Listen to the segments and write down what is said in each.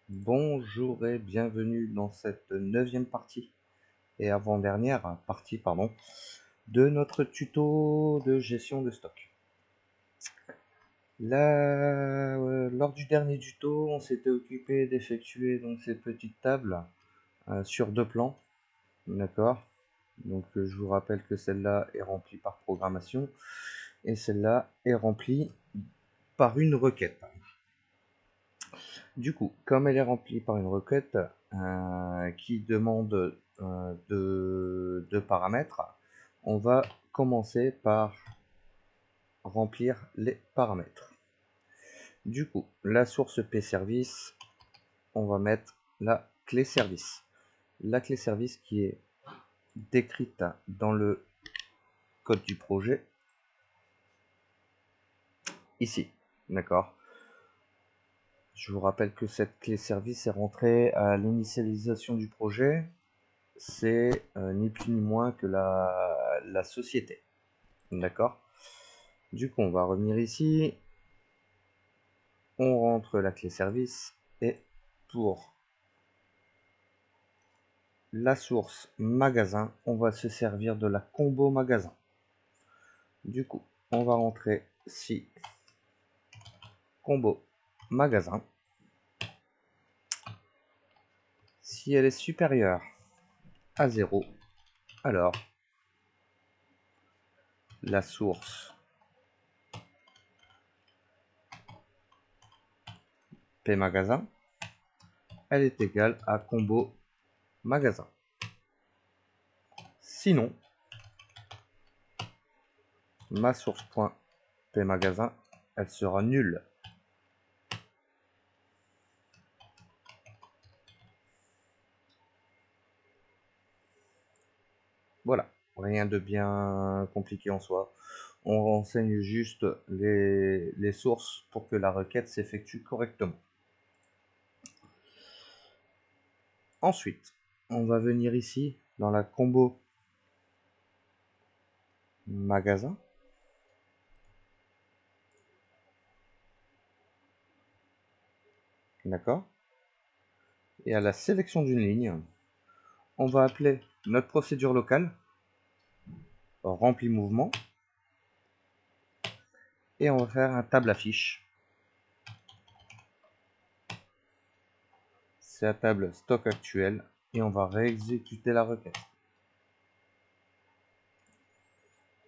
Bonjour et bienvenue dans cette neuvième partie et avant-dernière partie de notre tuto de gestion de stock. Là, lors du dernier tuto, on s'était occupé d'effectuer donc ces petites tables sur deux plans, d'accord. Donc je vous rappelle que celle-là est remplie par programmation et celle-là est remplie par une requête. Du coup, comme elle est remplie par une requête qui demande de paramètres, on va commencer par remplir les paramètres. Du coup, la source pservice, on va mettre la clé service. La clé service qui est décrite dans le code du projet, ici, d'accord. Je vous rappelle que cette clé service est rentrée à l'initialisation du projet. C'est ni plus ni moins que la société. D'accord. Du coup, on va revenir ici. On rentre la clé service. Et pour la source magasin, on va se servir de la combo magasin. Du coup, on va rentrer si combo magasin. Si elle est supérieure à 0, alors la source P magasin, elle est égale à combo magasin. Sinon, ma source.p magasin, elle sera nulle. Voilà, rien de bien compliqué en soi. On renseigne juste les sources pour que la requête s'effectue correctement. Ensuite, on va venir ici dans la combo magasin. D'accord. Et à la sélection d'une ligne, on va appeler notre procédure locale rempli mouvement et on va faire un table affiche. C'est la table stock actuel et on va réexécuter la requête.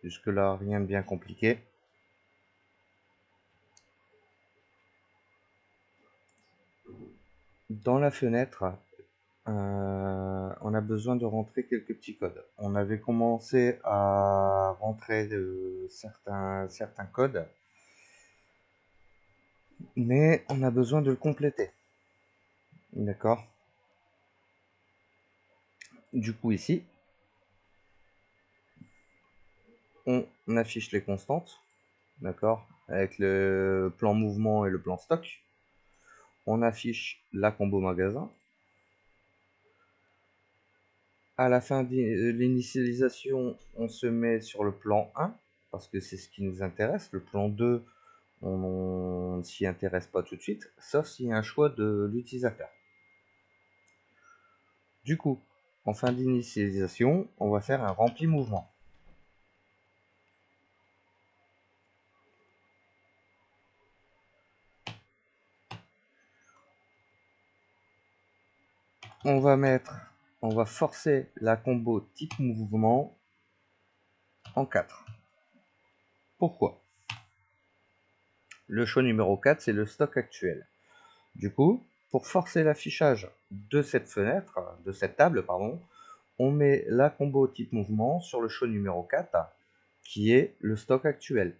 Jusque là, rien de bien compliqué. Dans la fenêtre, on a besoin de rentrer quelques petits codes. On avait commencé à rentrer certains codes, mais on a besoin de le compléter. D'accord. Du coup, ici, on affiche les constantes, d'accord, avec le plan mouvement et le plan stock. On affiche la combo magasin. À la fin de l'initialisation, on se met sur le plan 1, parce que c'est ce qui nous intéresse. Le plan 2, on ne s'y intéresse pas tout de suite, sauf s'il y a un choix de l'utilisateur. Du coup, en fin d'initialisation, on va faire un rempli mouvement. On va forcer la combo type mouvement en 4. Pourquoi? Le choix numéro 4, c'est le stock actuel. Du coup, pour forcer l'affichage de cette fenêtre, de cette table, pardon, on met la combo type mouvement sur le choix numéro 4, qui est le stock actuel.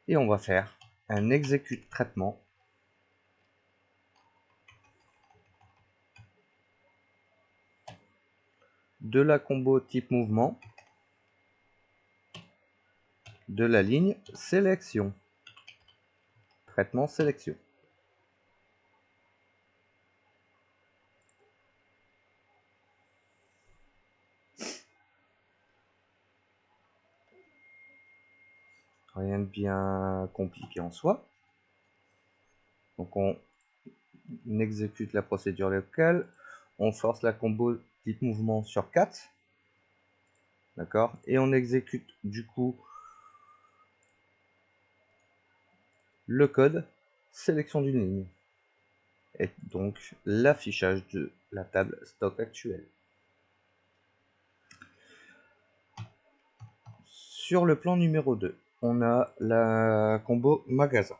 Et on va faire un exécute traitement de la combo type mouvement de la ligne sélection. Traitement sélection. Rien de bien compliqué en soi. Donc on exécute la procédure locale. On force la combo type mouvement sur 4. D'accord. Et on exécute du coup le code sélection d'une ligne. Et donc l'affichage de la table stock actuelle. Sur le plan numéro 2, on a la combo magasin.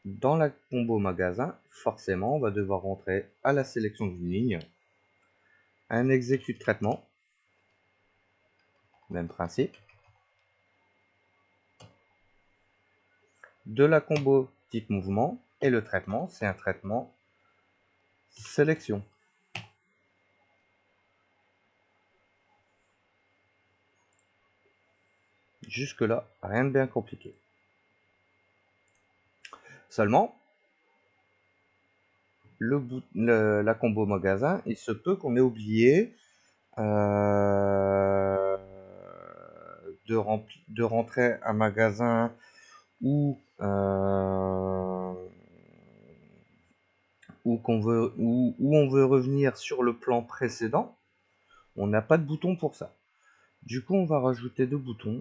Dans la combo magasin, forcément, on va devoir rentrer à la sélection d'une ligne, un exécute traitement, même principe, de la combo type mouvement, et le traitement, c'est un traitement sélection. Jusque-là, rien de bien compliqué. Seulement, la combo magasin, il se peut qu'on ait oublié de rentrer un magasin où on veut revenir sur le plan précédent. On n'a pas de bouton pour ça. Du coup, on va rajouter 2 boutons.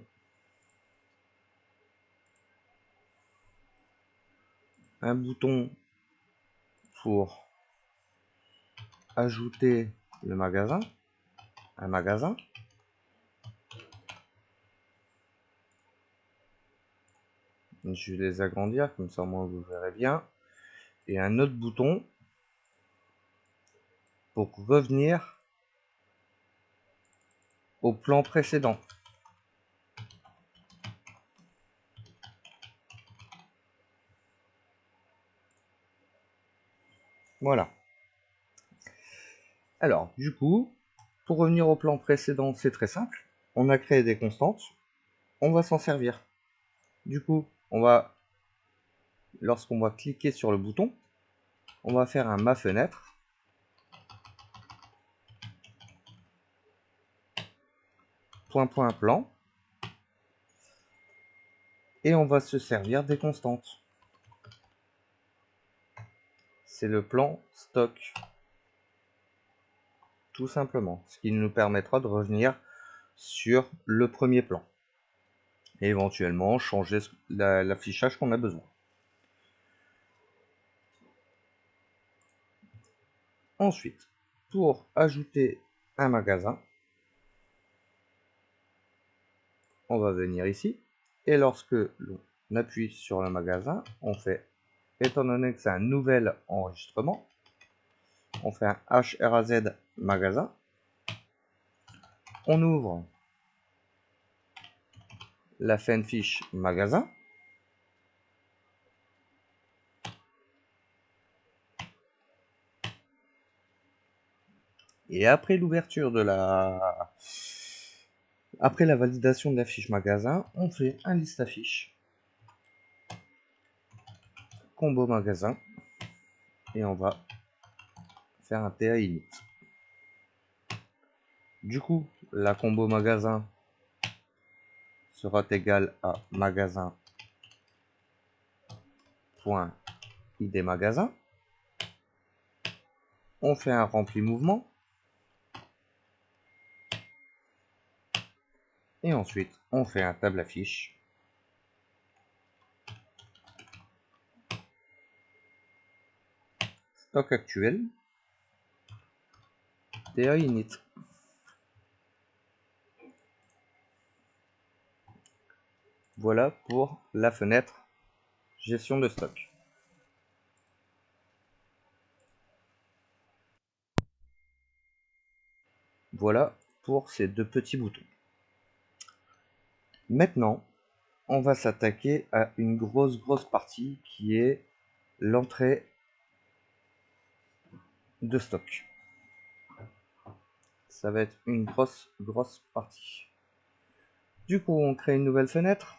Un bouton pour ajouter le magasin, un magasin. Je vais les agrandir, comme ça au moins vous verrez bien. Et un autre bouton pour revenir au plan précédent. Voilà. Alors, du coup, pour revenir au plan précédent, c'est très simple. On a créé des constantes. On va s'en servir. Du coup, lorsqu'on va cliquer sur le bouton, on va faire un ma fenêtre. Plan. Et on va se servir des constantes. C'est le plan stock. Tout simplement. Ce qui nous permettra de revenir sur le premier plan. Et éventuellement changer l'affichage qu'on a besoin. Ensuite, pour ajouter un magasin, on va venir ici. Et lorsque l'on appuie sur le magasin, on fait, étant donné que c'est un nouvel enregistrement, on fait un HRAZ magasin. On ouvre la fiche magasin. Et après l'ouverture de après la validation de la fiche magasin, on fait un liste affiche. Combo magasin. Et on va faire un TA init. Du coup, la combo magasin sera égale à magasin.id magasin. On fait un rempli mouvement. Et ensuite, on fait un table affiche. Stock actuel. TA init. Voilà pour la fenêtre gestion de stock. Voilà pour ces 2 petits boutons. Maintenant, on va s'attaquer à une grosse partie qui est l'entrée de stock. Ça va être une grosse partie. Du coup, on crée une nouvelle fenêtre.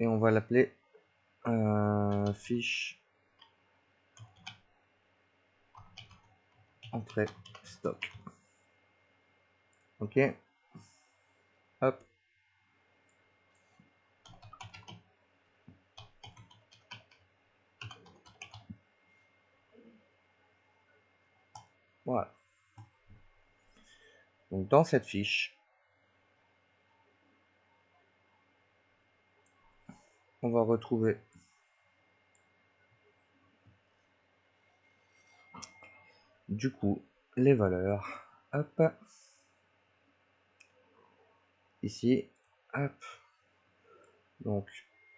Et on va l'appeler fiche entrée stock. Ok. Hop. Voilà. Donc dans cette fiche, on va retrouver du coup les valeurs. Hop. Ici. Hop. Donc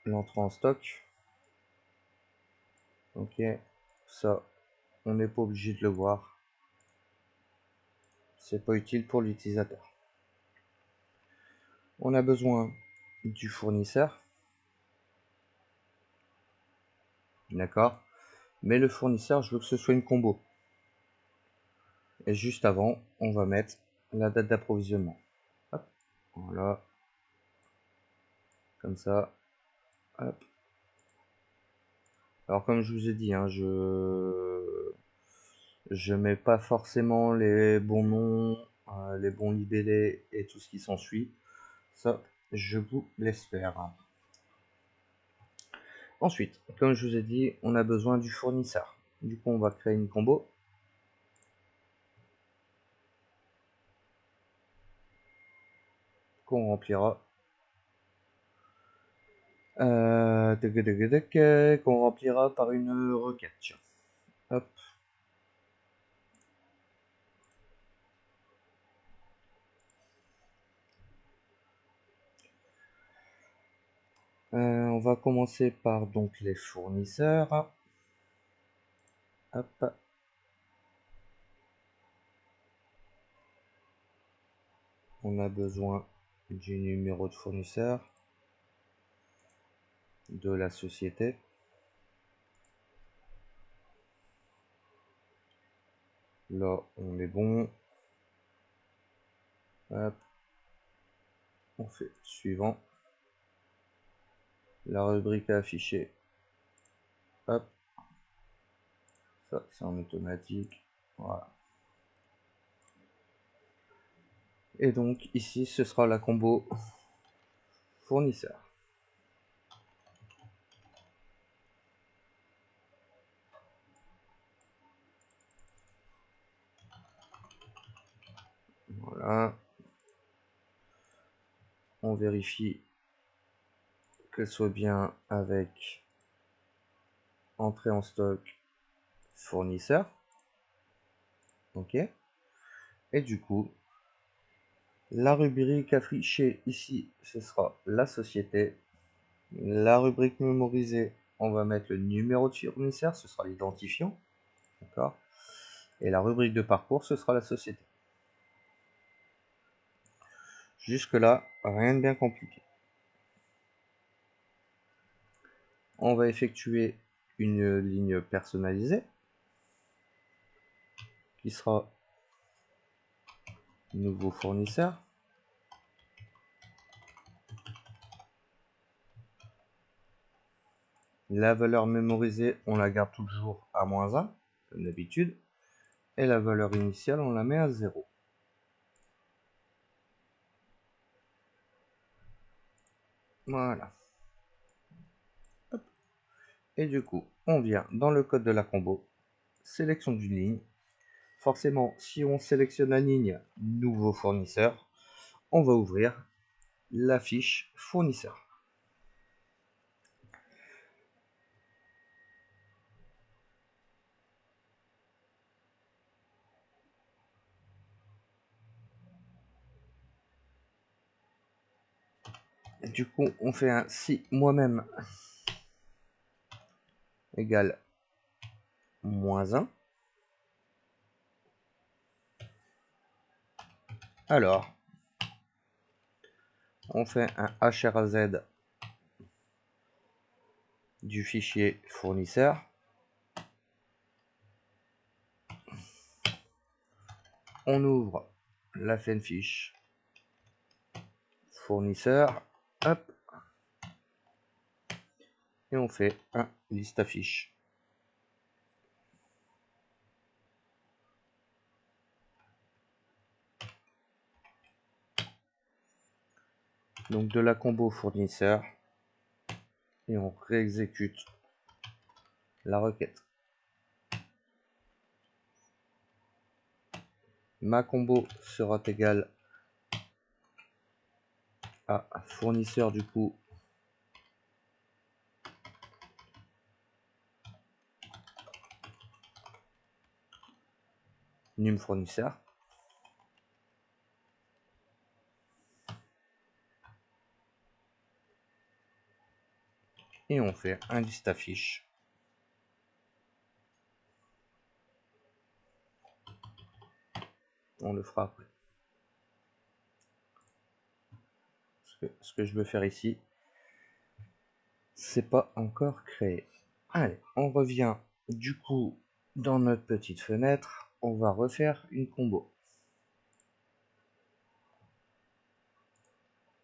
l'entrée en stock. Ok. Ça, on n'est pas obligé de le voir. C'est pas utile pour l'utilisateur. On a besoin du fournisseur. D'accord. Mais le fournisseur, je veux que ce soit une combo. Et juste avant, on va mettre la date d'approvisionnement. Hop. Voilà. Comme ça. Hop. Alors comme je vous ai dit, hein, je mets pas forcément les bons noms, les bons libellés et tout ce qui s'ensuit. Ça, je vous laisse faire. Ensuite, comme je vous ai dit, on a besoin du fournisseur. Du coup, on va créer une combo. Qu'on remplira. Qu'on remplira par une requête. Hop. On va commencer par donc les fournisseurs. Hop. On a besoin du numéro de fournisseur, de la société. Là, on est bon. Hop. On fait suivant. La rubrique à afficher. Hop. Ça, c'est en automatique. Voilà. Et donc, ici, ce sera la combo fournisseur. Voilà. On vérifie qu'elle soit bien avec entrée en stock fournisseur. Ok. Et du coup, la rubrique affichée ici, ce sera la société. La rubrique mémorisée, on va mettre le numéro de fournisseur, ce sera l'identifiant. D'accord. Et la rubrique de parcours, ce sera la société. Jusque là, rien de bien compliqué. On va effectuer une ligne personnalisée qui sera nouveau fournisseur. La valeur mémorisée, on la garde toujours à -1, comme d'habitude. Et la valeur initiale, on la met à 0. Voilà. Hop. Et du coup, on vient dans le code de la combo, sélection d'une ligne. Forcément, si on sélectionne la ligne nouveau fournisseur, on va ouvrir la fiche fournisseur. Du coup, on fait un si moi-même égale -1. Alors, on fait un HRZ du fichier fournisseur. On ouvre la fiche fournisseur. Hop. Et on fait un liste affiche. donc de la combo fournisseur, et on réexécute la requête. Ma combo sera égale à fournisseur du coup num fournisseur. Et on fait un liste affiche. On le fera après. Ce que je veux faire ici, c'est pas encore créé. Allez, on revient du coup dans notre petite fenêtre. On va refaire une combo.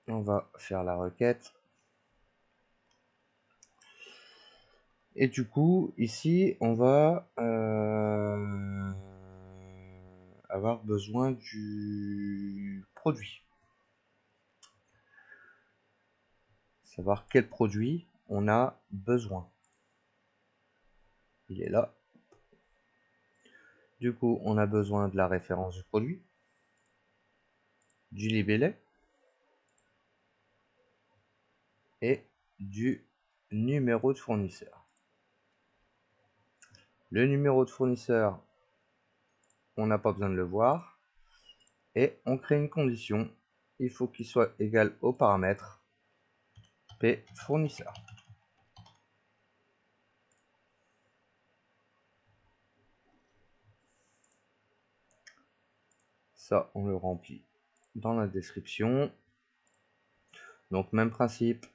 On va faire la requête. Et du coup, ici, on va avoir besoin du produit. Savoir quel produit on a besoin. Il est là. Du coup, on a besoin de la référence du produit, du libellé et du numéro de fournisseur. Le numéro de fournisseur, on n'a pas besoin de le voir. Et on crée une condition. Il faut qu'il soit égal au paramètre P fournisseur. Ça, on le remplit dans la description. Donc, même principe.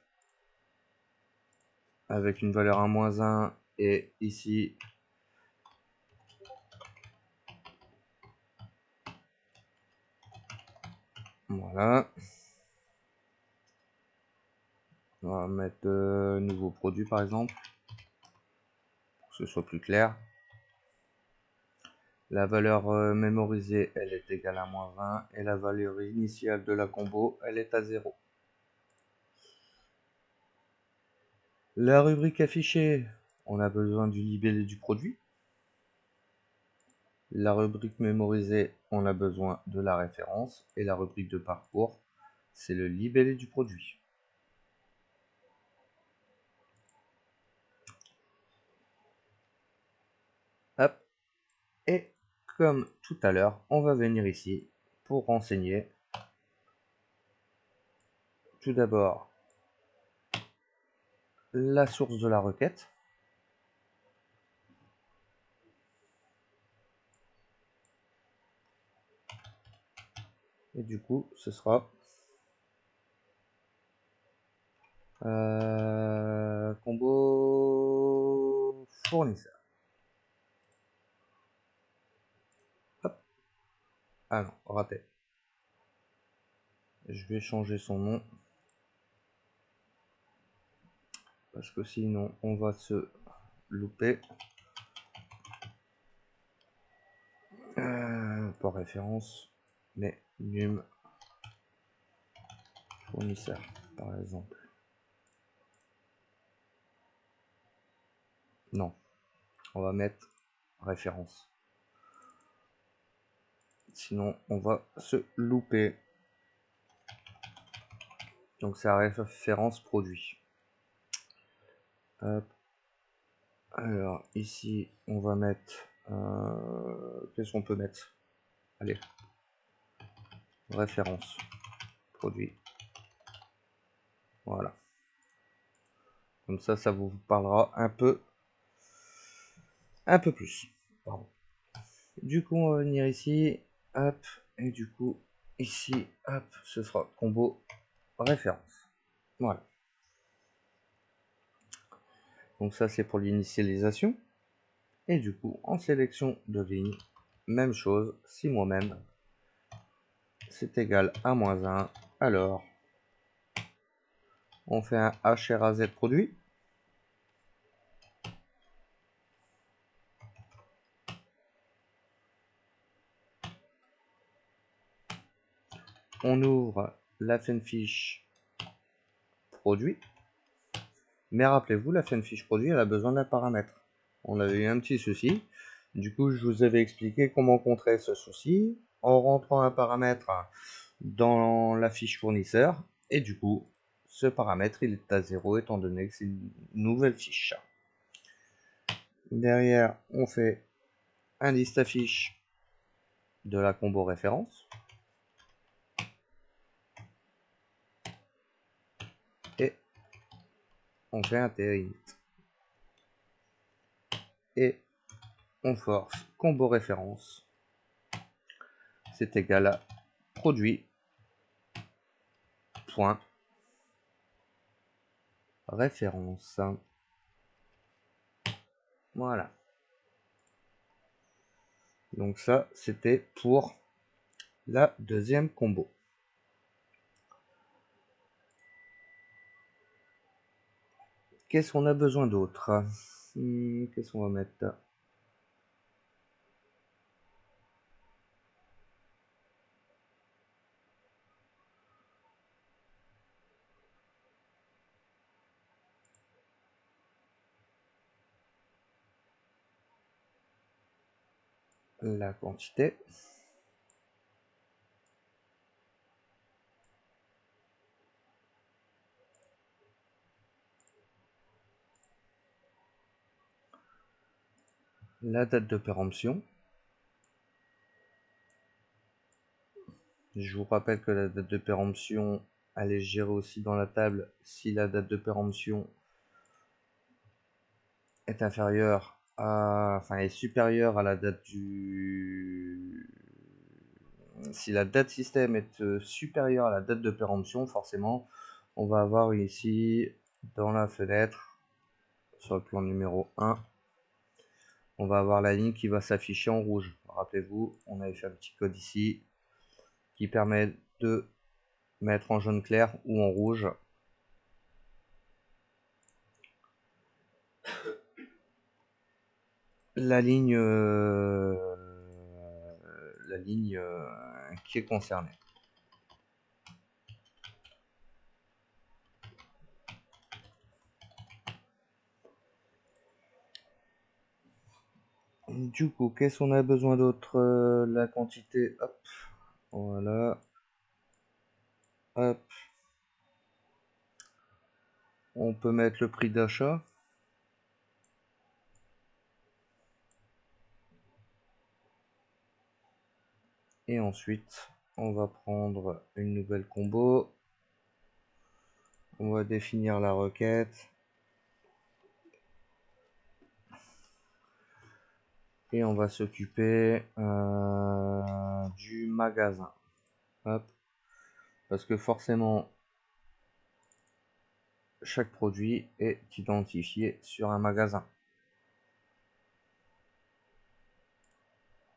Avec une valeur 1-1 et ici voilà, on va mettre nouveau produit par exemple pour que ce soit plus clair. La valeur mémorisée elle est égale à -20 et la valeur initiale de la combo elle est à 0. La rubrique affichée, on a besoin du libellé du produit. La rubrique mémorisée, on a besoin de la référence. Et la rubrique de parcours, c'est le libellé du produit. Hop. Et comme tout à l'heure, on va venir ici pour renseigner tout d'abord la source de la requête. Et du coup, ce sera combo fournisseur. Hop. Ah non, raté. Je vais changer son nom. Parce que sinon, on va se louper. Pas référence, mais num fournisseur, par exemple. Non, on va mettre référence. Sinon, on va se louper. Donc, c'est la référence produit. Hop. Alors, ici, on va mettre... qu'est-ce qu'on peut mettre? Allez. Référence produit. Voilà. Comme ça vous parlera un peu plus. Pardon. Du coup, on va venir ici. Hop. Et du coup, ici, hop, ce sera combo référence. Voilà. Donc ça, c'est pour l'initialisation. Et du coup, en sélection de ligne, même chose, si moi-même, c'est égal à -1, alors, on fait un HRAZ produit. On ouvre la fiche produit. Mais rappelez-vous, la fin fiche produit, elle a besoin d'un paramètre. On avait eu un petit souci. Du coup, je vous avais expliqué comment contrer ce souci en rentrant un paramètre dans la fiche fournisseur. Et du coup, ce paramètre, il est à 0 étant donné que c'est une nouvelle fiche. Derrière, on fait un liste affiche de la combo référence. Et on fait un TI. Et on force combo référence. C'est égal à produit point référence. Voilà. Donc ça, c'était pour la deuxième combo. Qu'est-ce qu'on a besoin d'autre? Qu'est-ce qu'on va mettre? La quantité. La date de péremption. Je vous rappelle que la date de péremption, elle est gérée aussi dans la table si la date de péremption est inférieure à, enfin est supérieure à la date du, si la date système est supérieure à la date de péremption, forcément, on va avoir ici dans la fenêtre sur le plan numéro 1, on va avoir la ligne qui va s'afficher en rouge. Rappelez-vous, on avait fait un petit code ici qui permet de mettre en jaune clair ou en rouge la ligne qui est concernée. Du coup, qu'est-ce qu'on a besoin d'autre? La quantité, hop, voilà, hop. On peut mettre le prix d'achat. Et ensuite, on va prendre une nouvelle combo. On va définir la requête. Et on va s'occuper du magasin. Hop. Parce que forcément, chaque produit est identifié sur un magasin.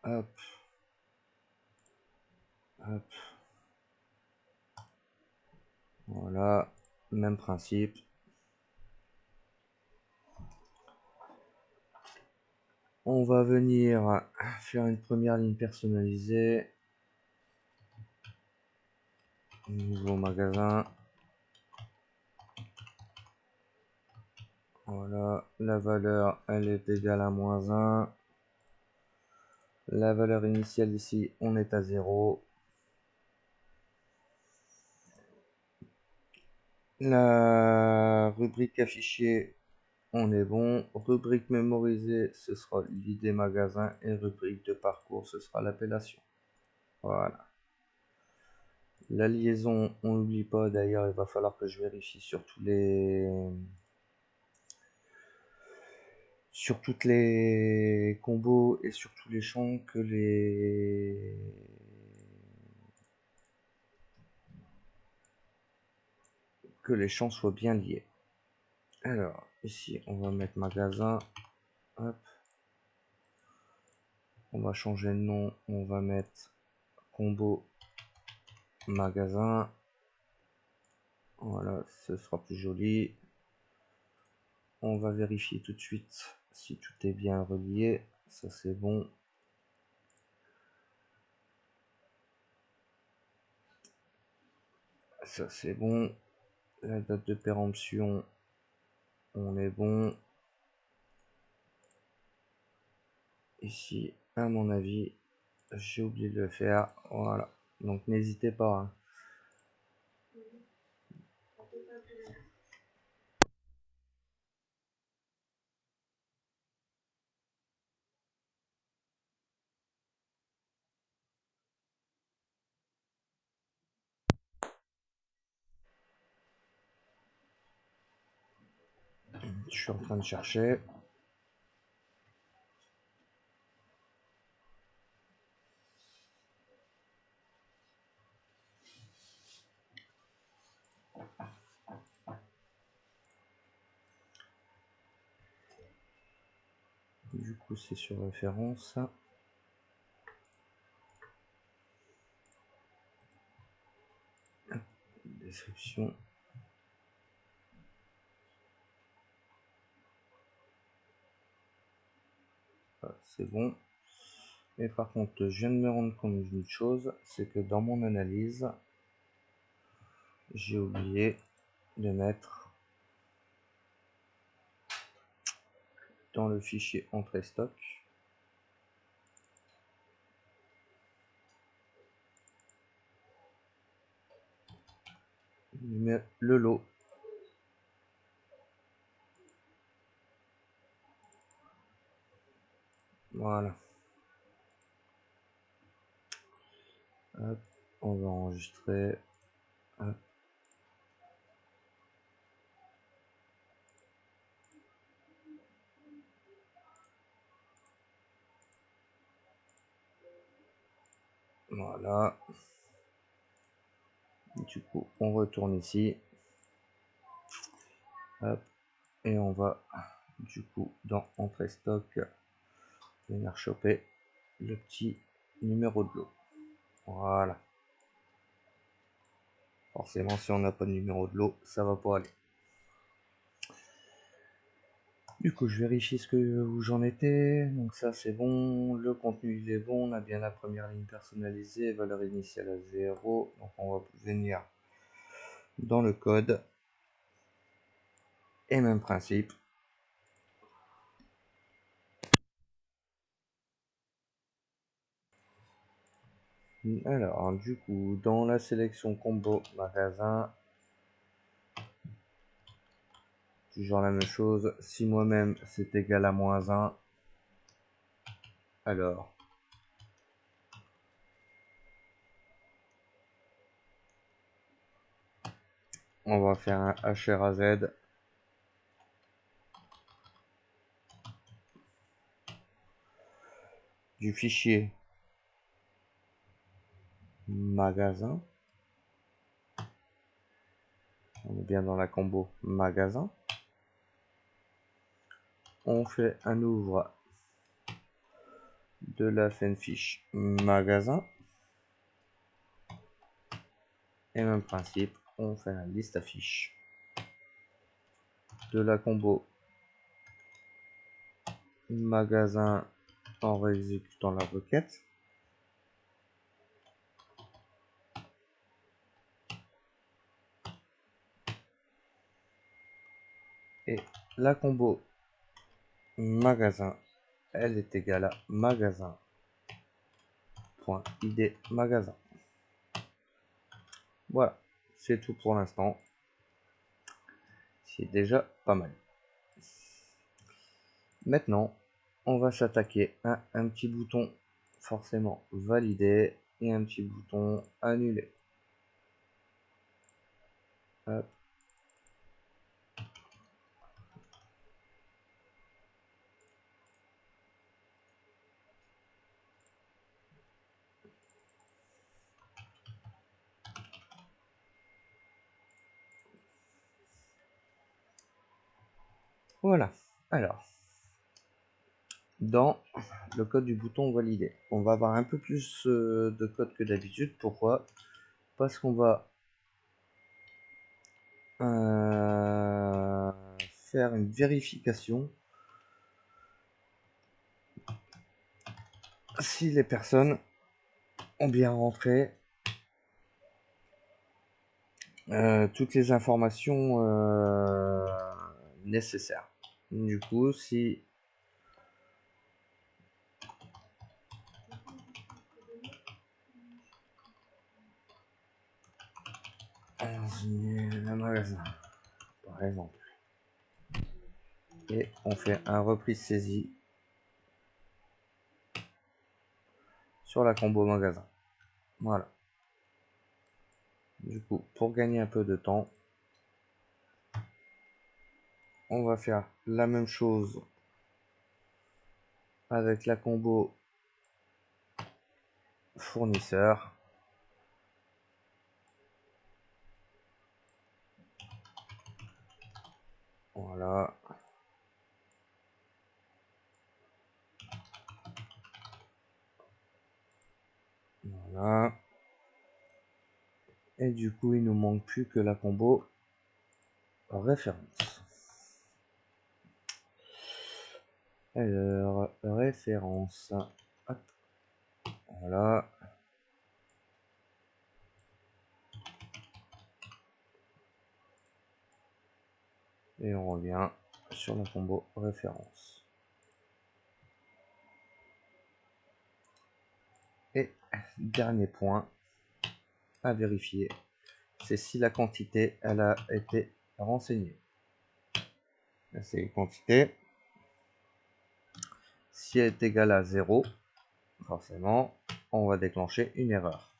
Hop. Hop. Voilà, même principe. On va venir faire une première ligne personnalisée. Nouveau magasin. Voilà, la valeur, elle est égale à -1. La valeur initiale ici, on est à 0. La rubrique affichée, on est bon. Rubrique mémorisée, ce sera l'idée magasin. Et rubrique de parcours, ce sera l'appellation. Voilà. La liaison, on n'oublie pas. D'ailleurs, il va falloir que je vérifie sur sur toutes les combos et sur tous les champs que les champs soient bien liés. Alors, ici, on va mettre magasin. Hop. On va changer le nom. On va mettre combo magasin. Voilà, ce sera plus joli. On va vérifier tout de suite si tout est bien relié. Ça, c'est bon. Ça, c'est bon. La date de péremption, on est bon. Ici, à mon avis, j'ai oublié de le faire. Voilà. Donc n'hésitez pas, hein. Je suis en train de chercher. Du coup, c'est sur référence. Description. Voilà, c'est bon. Et par contre, je viens de me rendre compte d'une chose, c'est que dans mon analyse, j'ai oublié de mettre dans le fichier entrée stock le lot. Voilà. Hop, on va enregistrer. Hop. Voilà. Du coup, on retourne ici. Hop. Et on va du coup dans entrée stock venir choper le petit numéro de lot. Voilà. Forcément, si on n'a pas de numéro de lot, ça va pas aller. Du coup, je vérifie où j'en étais. Donc ça, c'est bon. Le contenu, il est bon. On a bien la première ligne personnalisée, valeur initiale à 0. Donc on va venir dans le code. Et même principe. Alors, du coup, dans la sélection combo magasin, toujours la même chose. Si moi-même c'est égal à -1, alors on va faire un HRAZ du fichier magasin. On est bien dans la combo magasin. On fait un ouvre de la fiche magasin. Et même principe, on fait un liste affiche de la combo magasin en réexécutant la requête. Et la combo magasin, elle est égale à magasin.id magasin. Voilà, c'est tout pour l'instant. C'est déjà pas mal. Maintenant, on va s'attaquer à un petit bouton forcément validé et un petit bouton annulé. Hop. Voilà. Alors, dans le code du bouton validé, on va avoir un peu plus de code que d'habitude. Pourquoi? Parce qu'on va faire une vérification si les personnes ont bien rentré toutes les informations nécessaires. Du coup, si un magasin, par exemple, et on fait un reprise saisie sur la combo magasin. Voilà. Du coup, pour gagner un peu de temps, on va faire la même chose avec la combo fournisseur. Voilà. Voilà. Et du coup, il nous manque plus que la combo référence. Alors, référence. Hop. Voilà. Et on revient sur la combo référence. Et dernier point à vérifier, c'est si la quantité elle a été renseignée. C'est une quantité. Si elle est égale à 0, forcément, on va déclencher une erreur.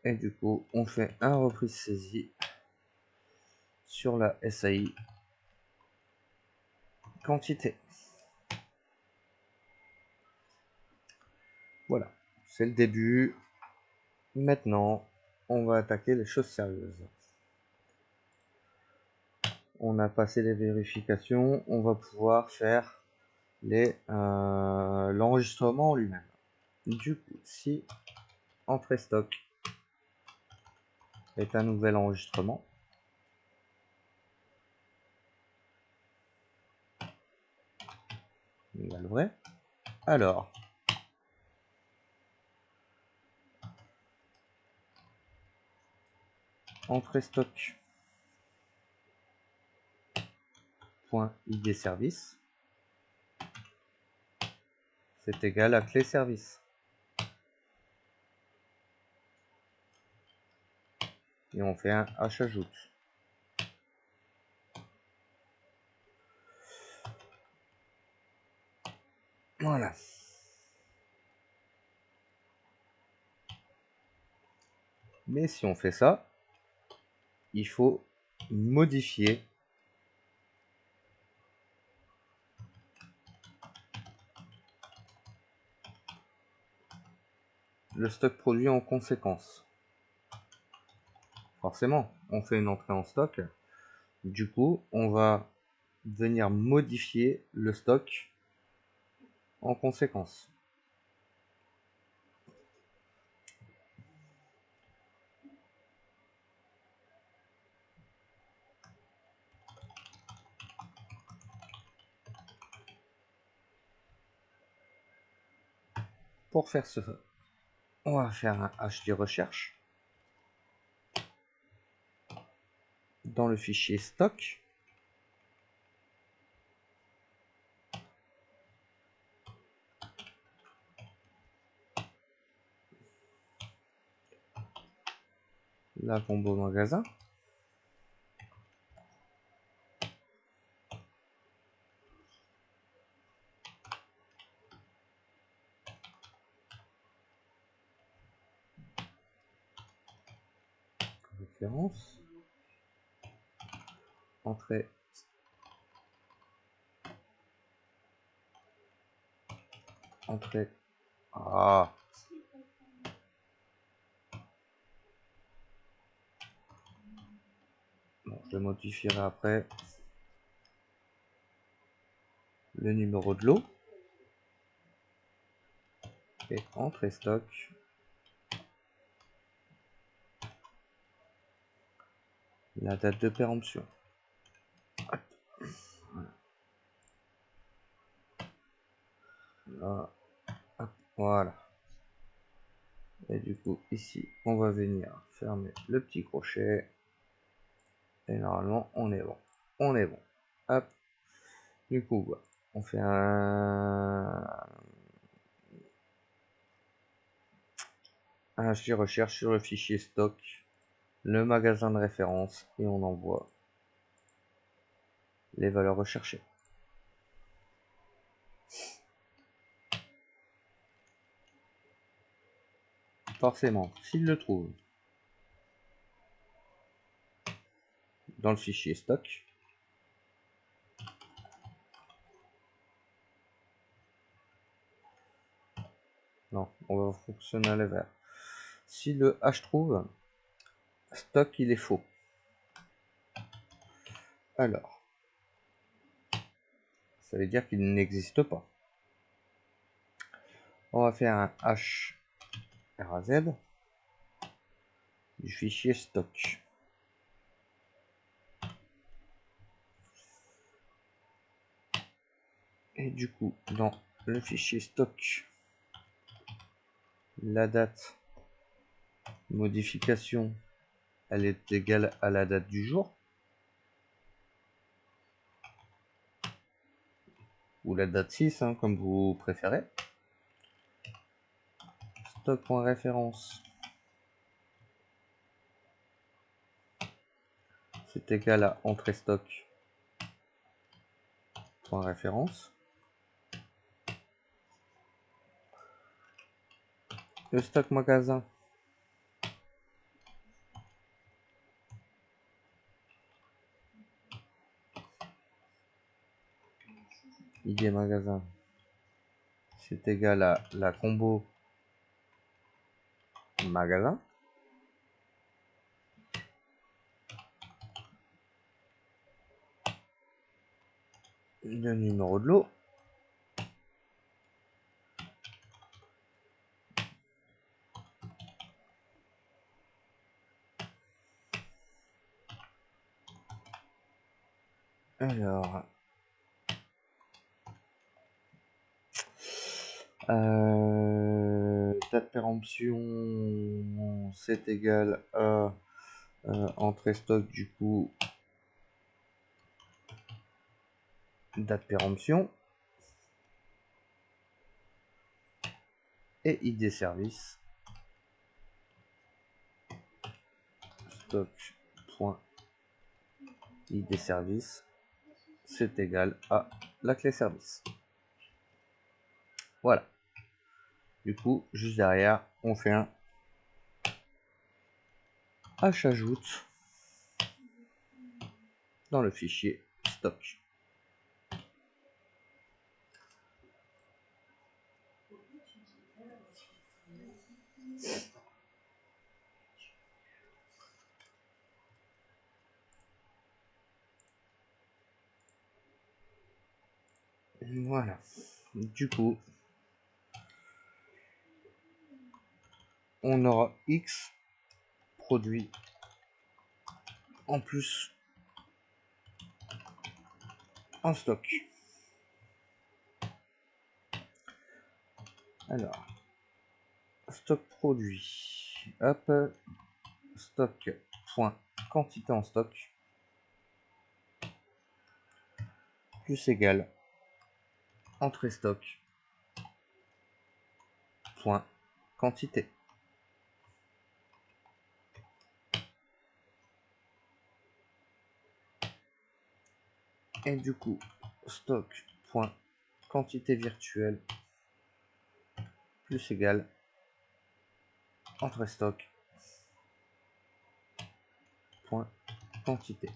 Et du coup, on fait un reprise saisie sur la SAI quantité. Voilà, c'est le début. Maintenant, on va attaquer les choses sérieuses. On a passé les vérifications, on va pouvoir faire l'enregistrement lui-même. Du coup, si entrée stock est un nouvel enregistrement, égal vrai, alors entrée stock .id service, c'est égal à clé service. Et on fait un hash-ajoute. Voilà. Mais si on fait ça, il faut modifier le stock produit en conséquence. Forcément, on fait une entrée en stock. Du coup, on va venir modifier le stock en conséquence. Pour faire ce, on va faire un HD recherche dans le fichier stock. La combo magasin. Référence. Entrée. Entrée. Ah. Bon, je le modifierai après. Le numéro de lot. Et entrée stock. la date de péremption. Là. Hop, voilà. Et du coup, ici, on va venir fermer le petit crochet. Et normalement, on est bon. On est bon. Hop. Du coup, on fait un recherche sur le fichier stock, le magasin de référence, et on envoie les valeurs recherchées. Forcément, s'il le trouve dans le fichier stock, non, on va fonctionner à l'envers. Si le H trouve, stock il est faux. Alors, ça veut dire qu'il n'existe pas. On va faire un H RAZ du fichier stock. Et du coup, dans le fichier stock, la date modification, elle est égale à la date du jour. Ou la date 6, hein, comme vous préférez. Stock.référence, c'est égal à entrée stock. Référence. Le stock magasin, ID magasin, c'est égal à la combo magasin. Le numéro de lot. Alors, date péremption, c'est égal à entrée stock, du coup, date péremption. Et ID service, stock.id service, c'est égal à la clé service. Voilà. Du coup, juste derrière, on fait un H ajoute dans le fichier stock. Voilà. Du coup, on aura X produits en plus en stock. Alors, stock produit, hop, stock point quantité en stock plus égal entrée stock point quantité. Et du coup, stock point quantité virtuelle plus égal entrée stock point quantité.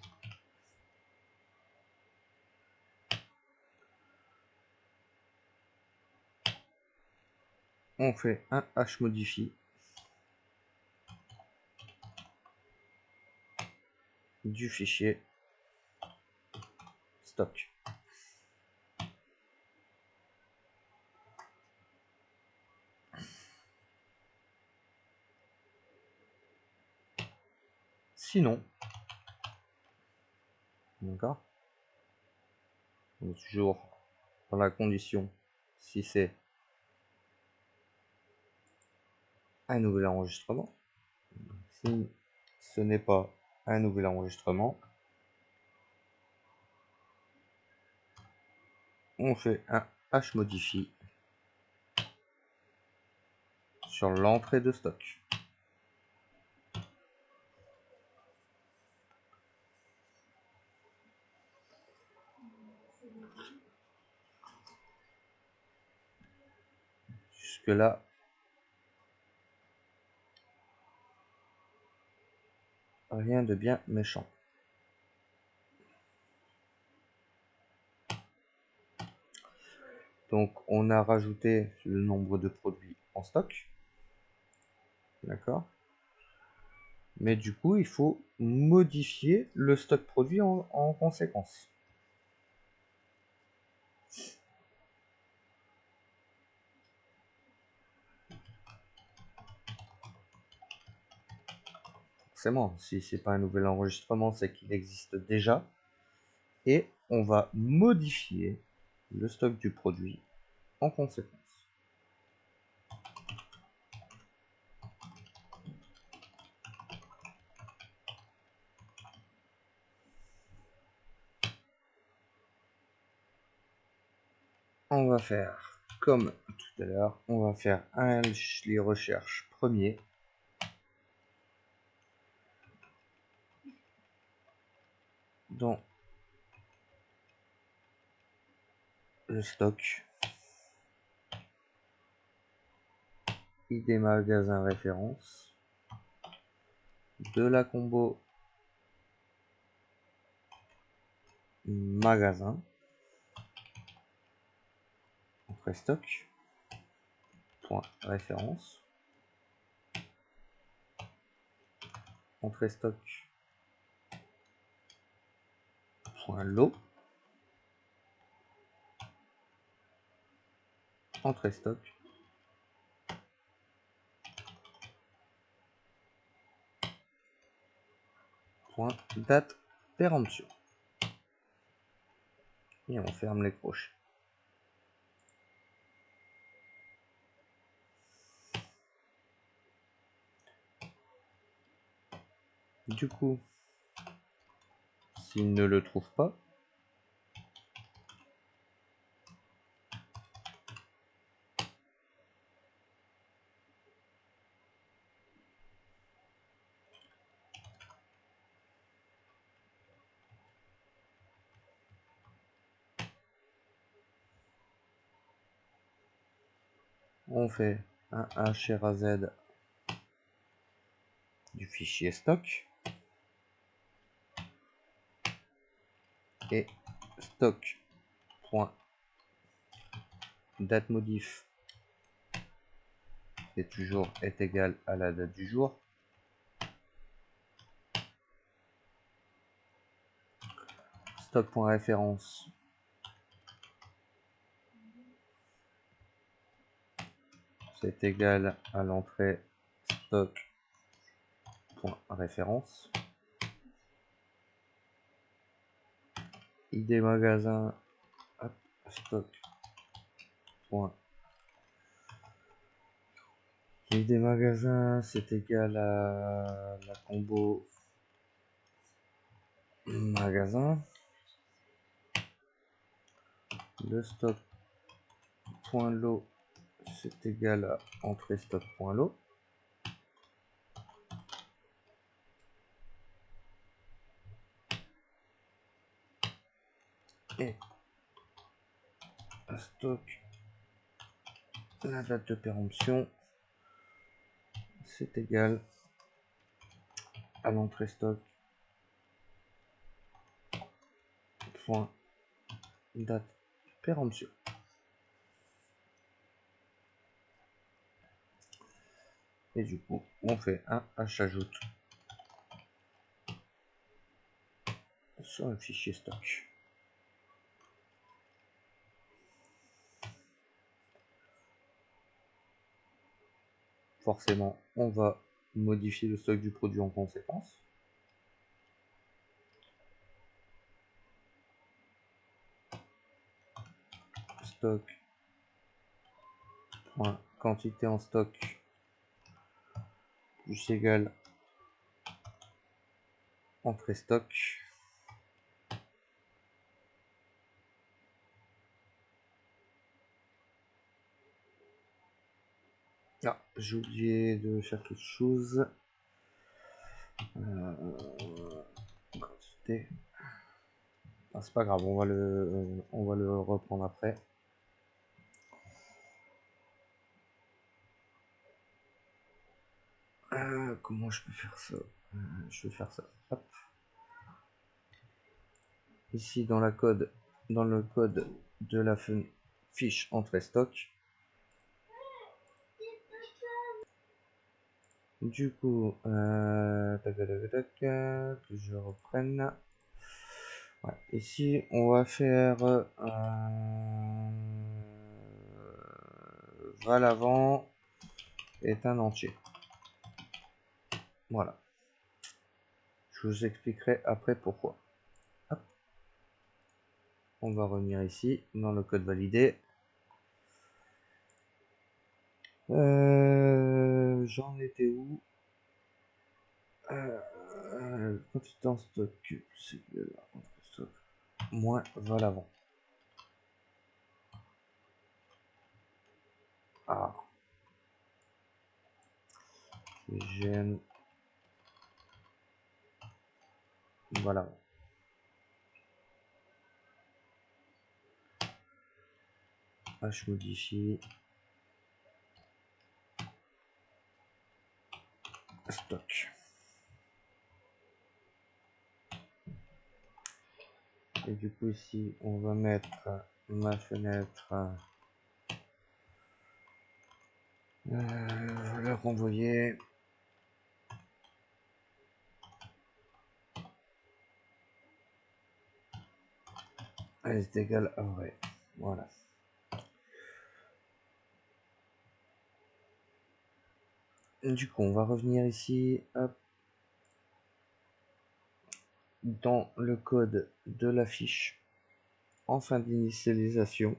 On fait un H modifie du fichier stock. Sinon, D'accord. Donc toujours dans la condition, si c'est un nouvel enregistrement. Si ce n'est pas un nouvel enregistrement, on fait un hmodify sur l'entrée de stock. Jusque là, rien de bien méchant. Donc on a rajouté le nombre de produits en stock. D'accord. Mais du coup, il faut modifier le stock produit en conséquence. Forcément, si c'est pas un nouvel enregistrement, c'est qu'il existe déjà. Et on va modifier le stock du produit en conséquence. On va faire comme tout à l'heure, on va faire les recherches premier. Dans le stock, ID magasin référence, de la combo magasin, entrée stock, point référence, entrée stock, point lot, entrée stock, point date péremption. Et on ferme les crochets. Du coup, s'il ne le trouve pas, on fait un HRAZ du fichier stock et stock.datemodif est égal à la date du jour. Stock.référence c'est égal à l'entrée stock.référence. ID magasin stock. ID magasin c'est égal à la combo magasin. Le stock.lot c'est égal à entrée stock.lot. Et stock, la date de péremption c'est égal à l'entrée stock point date de péremption. Et du coup, on fait un hash-ajoute sur le fichier stock. Forcément, on va modifier le stock du produit en conséquence. stock, point quantité en stock, plus égal entrée stock. Ah, j'ai oublié de faire quelque chose. Quantité. Ah, c'est pas grave, on va le reprendre après. Comment je peux faire ça? Je vais faire ça. Hop. Ici dans le code de la fiche entrée stock. Du coup, que je reprenne. Ouais, ici, on va faire va l'avant est un entier. Voilà. Je vous expliquerai après pourquoi. Hop. On va revenir ici dans le code validé. J'en étais où? Quantité en stock, c'est stock, moins va l'avant. Ah. J'aime. Voilà. H modifie. Stock. Et du coup ici on va mettre ma fenêtre valeur renvoyée est égale à vrai. Voilà. Et du coup on va revenir ici hop, dans le code de la fiche en fin d'initialisation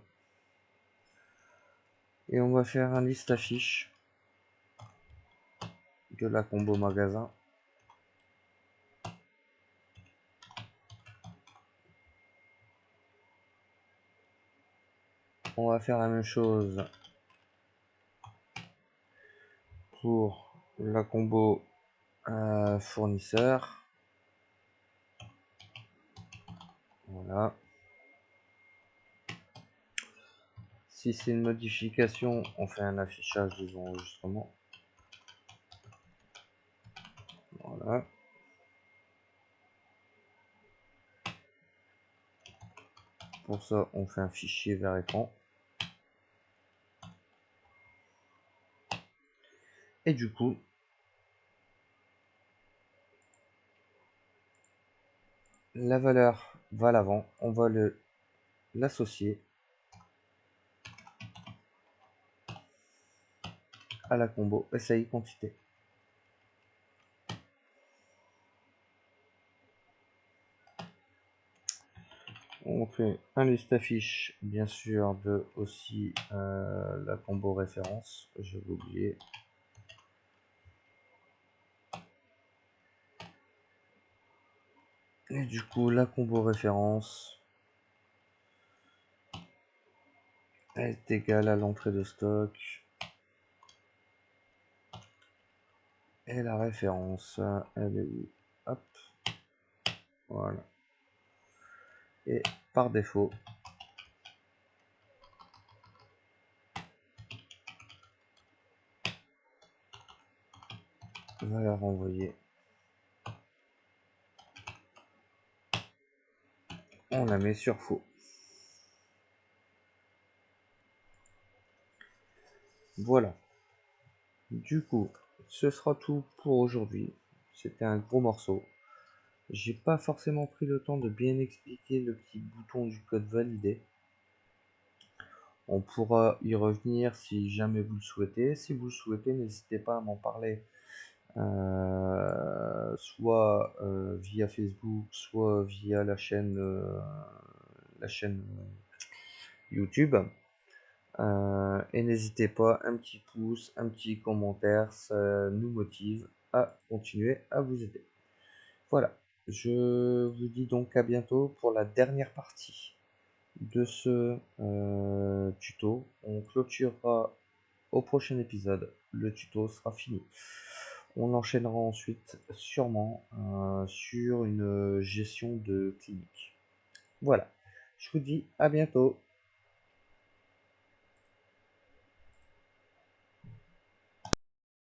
et on va faire un liste affiche de la combo magasin. On va faire la même chose pour la combo fournisseur. Voilà. Si c'est une modification, on fait un affichage des enregistrements. Voilà. Pour ça, on fait un fichier vers écran. Et du coup, la valeur va à l'avant. On va l'associer à la combo SAI quantité. On fait un liste affiche, bien sûr, de aussi la combo référence. Je vais oublier. Et du coup, la combo référence est égale à l'entrée de stock. Et la référence, elle est où? Hop. Voilà. Et par défaut, on va la renvoyer. On la met sur faux. Voilà. Du coup, ce sera tout pour aujourd'hui. C'était un gros morceau. J'ai pas forcément pris le temps de bien expliquer le petit bouton du code validé. On pourra y revenir si jamais vous le souhaitez. Si vous le souhaitez, n'hésitez pas à m'en parler, soit via Facebook, soit via la chaîne YouTube. Et n'hésitez pas, un petit pouce, un petit commentaire, ça nous motive à continuer à vous aider. Voilà, je vous dis donc à bientôt pour la dernière partie de ce tuto. On clôturera au prochain épisode. Le tuto sera fini. On enchaînera ensuite sûrement sur une gestion de clinique. Voilà, je vous dis à bientôt.